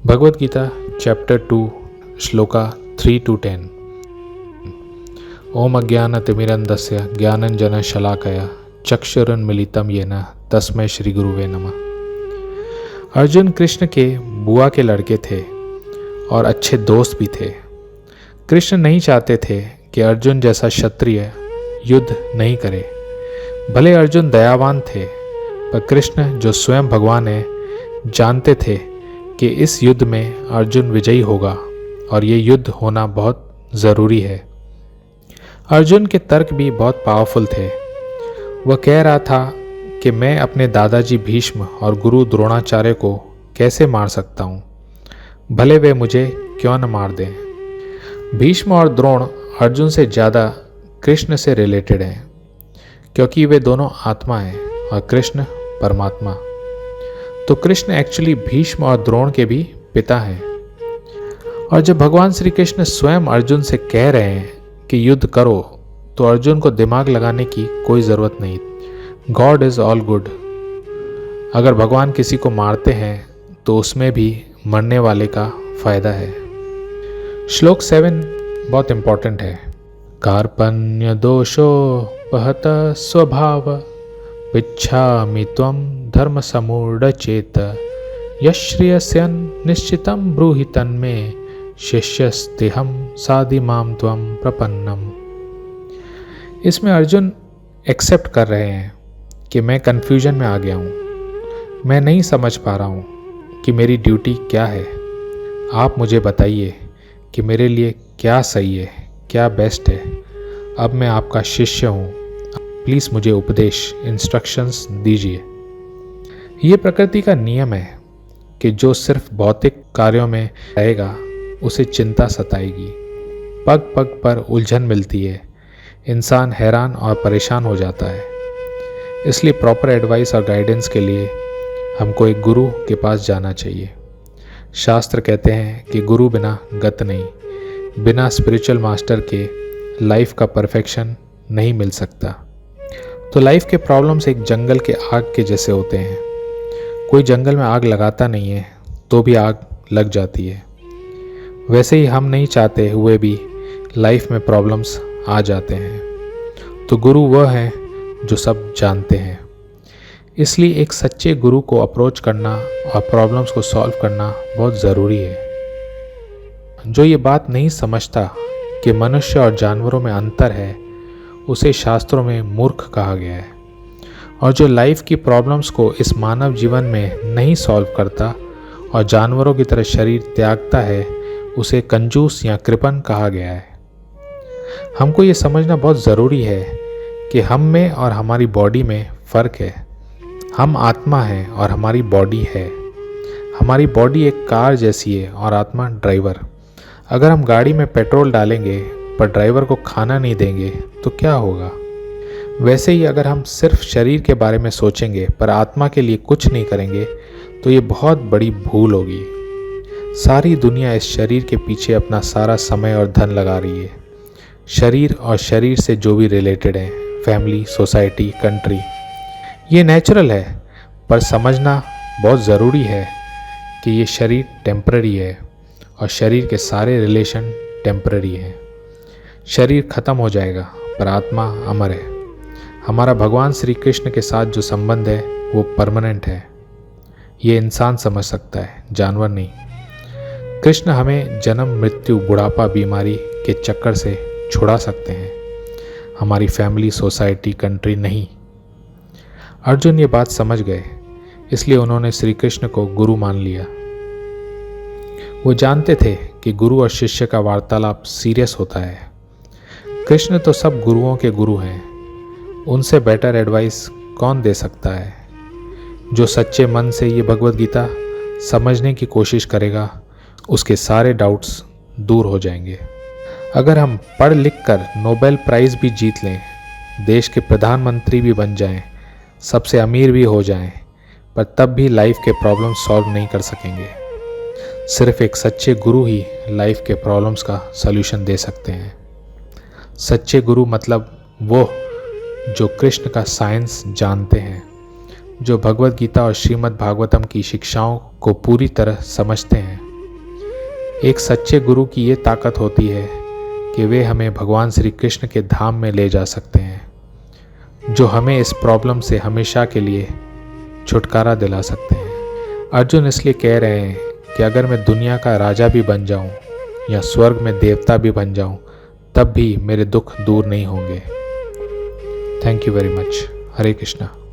Bhagavad Gita chapter 2 shloka 3 to 10। ओम अज्ञानतिमिरन्धस्य ज्ञानञ्जनशलाकया चक्षुरुन्मीलितं येन तस्मै श्री गुरुवे नमः। अर्जुन कृष्ण के बुआ के लड़के थे और अच्छे दोस्त भी थे। कृष्ण नहीं चाहते थे कि अर्जुन जैसा क्षत्रिय युद्ध नहीं करे। भले अर्जुन दयावान थे, पर कृष्ण जो स्वयं भगवान है जानते थे कि इस युद्ध में अर्जुन विजयी होगा और ये युद्ध होना बहुत ज़रूरी है। अर्जुन के तर्क भी बहुत पावरफुल थे। वह कह रहा था कि मैं अपने दादाजी भीष्म और गुरु द्रोणाचार्य को कैसे मार सकता हूँ, भले वे मुझे क्यों न मार दें। भीष्म और द्रोण अर्जुन से ज़्यादा कृष्ण से रिलेटेड हैं, क्योंकि वे दोनों आत्मा हैं और कृष्ण परमात्मा। तो कृष्ण एक्चुअली भीष्म और द्रोण के भी पिता हैं। और जब भगवान श्री कृष्ण स्वयं अर्जुन से कह रहे हैं कि युद्ध करो, तो अर्जुन को दिमाग लगाने की कोई ज़रूरत नहीं। God is all good. अगर भगवान किसी को मारते हैं तो उसमें भी मरने वाले का फ़ायदा है। श्लोक 7 बहुत इम्पॉर्टेंट है। कार्पण्य दोषो पहत स्वभाव पिच्छामि त्वं धर्म समूढ़चेत यश्रियस्यन् निश्चितं ब्रूहि तन्मे शिष्यस्तेहं साधिमां त्वं प्रपन्नम। इसमें अर्जुन एक्सेप्ट कर रहे हैं कि मैं कन्फ्यूजन में आ गया हूँ, मैं नहीं समझ पा रहा हूँ कि मेरी ड्यूटी क्या है। आप मुझे बताइए कि मेरे लिए क्या सही है, क्या बेस्ट है। अब मैं आपका शिष्य हूँ, प्लीज़ मुझे उपदेश इंस्ट्रक्शंस दीजिए। ये प्रकृति का नियम है कि जो सिर्फ भौतिक कार्यों में रहेगा उसे चिंता सताएगी, पग पग पर उलझन मिलती है, इंसान हैरान और परेशान हो जाता है। इसलिए प्रॉपर एडवाइस और गाइडेंस के लिए हमको एक गुरु के पास जाना चाहिए। शास्त्र कहते हैं कि गुरु बिना गत नहीं। बिना स्पिरिचुअल मास्टर के लाइफ का परफेक्शन नहीं मिल सकता। तो लाइफ के प्रॉब्लम्स एक जंगल के आग के जैसे होते हैं। कोई जंगल में आग लगाता नहीं है तो भी आग लग जाती है। वैसे ही हम नहीं चाहते हुए भी लाइफ में प्रॉब्लम्स आ जाते हैं। तो गुरु वह हैं जो सब जानते हैं। इसलिए एक सच्चे गुरु को अप्रोच करना और प्रॉब्लम्स को सॉल्व करना बहुत ज़रूरी है। जो ये बात नहीं समझता कि मनुष्य और जानवरों में अंतर है, उसे शास्त्रों में मूर्ख कहा गया है। और जो लाइफ की प्रॉब्लम्स को इस मानव जीवन में नहीं सॉल्व करता और जानवरों की तरह शरीर त्यागता है, उसे कंजूस या कृपण कहा गया है। हमको ये समझना बहुत ज़रूरी है कि हम में और हमारी बॉडी में फ़र्क है। हम आत्मा हैं और हमारी बॉडी है। हमारी बॉडी एक कार जैसी है और आत्मा ड्राइवर। अगर हम गाड़ी में पेट्रोल डालेंगे पर ड्राइवर को खाना नहीं देंगे तो क्या होगा। वैसे ही अगर हम सिर्फ शरीर के बारे में सोचेंगे पर आत्मा के लिए कुछ नहीं करेंगे तो ये बहुत बड़ी भूल होगी। सारी दुनिया इस शरीर के पीछे अपना सारा समय और धन लगा रही है। शरीर और शरीर से जो भी रिलेटेड है, फैमिली, सोसाइटी, कंट्री, ये नेचुरल है। पर समझना बहुत ज़रूरी है कि ये शरीर टेम्पररी है और शरीर के सारे रिलेशन टेम्पररी हैं। शरीर खत्म हो जाएगा पर आत्मा अमर है। हमारा भगवान श्री कृष्ण के साथ जो संबंध है वो परमानेंट है। ये इंसान समझ सकता है, जानवर नहीं। कृष्ण हमें जन्म, मृत्यु, बुढ़ापा, बीमारी के चक्कर से छुड़ा सकते हैं, हमारी फैमिली, सोसाइटी, कंट्री नहीं। अर्जुन ये बात समझ गए, इसलिए उन्होंने श्री कृष्ण को गुरु मान लिया। वो जानते थे कि गुरु और शिष्य का वार्तालाप सीरियस होता है। कृष्ण तो सब गुरुओं के गुरु हैं, उनसे बेटर एडवाइस कौन दे सकता है। जो सच्चे मन से ये भगवद गीता समझने की कोशिश करेगा, उसके सारे डाउट्स दूर हो जाएंगे। अगर हम पढ़ लिख कर नोबेल प्राइज़ भी जीत लें, देश के प्रधानमंत्री भी बन जाएं, सबसे अमीर भी हो जाएं, पर तब भी लाइफ के प्रॉब्लम सॉल्व नहीं कर सकेंगे। सिर्फ एक सच्चे गुरु ही लाइफ के प्रॉब्लम्स का सल्यूशन दे सकते हैं। सच्चे गुरु मतलब वो जो कृष्ण का साइंस जानते हैं, जो भगवद गीता और श्रीमद् भागवतम की शिक्षाओं को पूरी तरह समझते हैं एक सच्चे गुरु की ये ताकत होती है कि वे हमें भगवान श्री कृष्ण के धाम में ले जा सकते हैं, जो हमें इस प्रॉब्लम से हमेशा के लिए छुटकारा दिला सकते हैं। अर्जुन इसलिए कह रहे हैं कि अगर मैं दुनिया का राजा भी बन जाऊं या स्वर्ग में देवता भी बन जाऊं, तब भी मेरे दुख दूर नहीं होंगे। Thank you very much. Hare Krishna.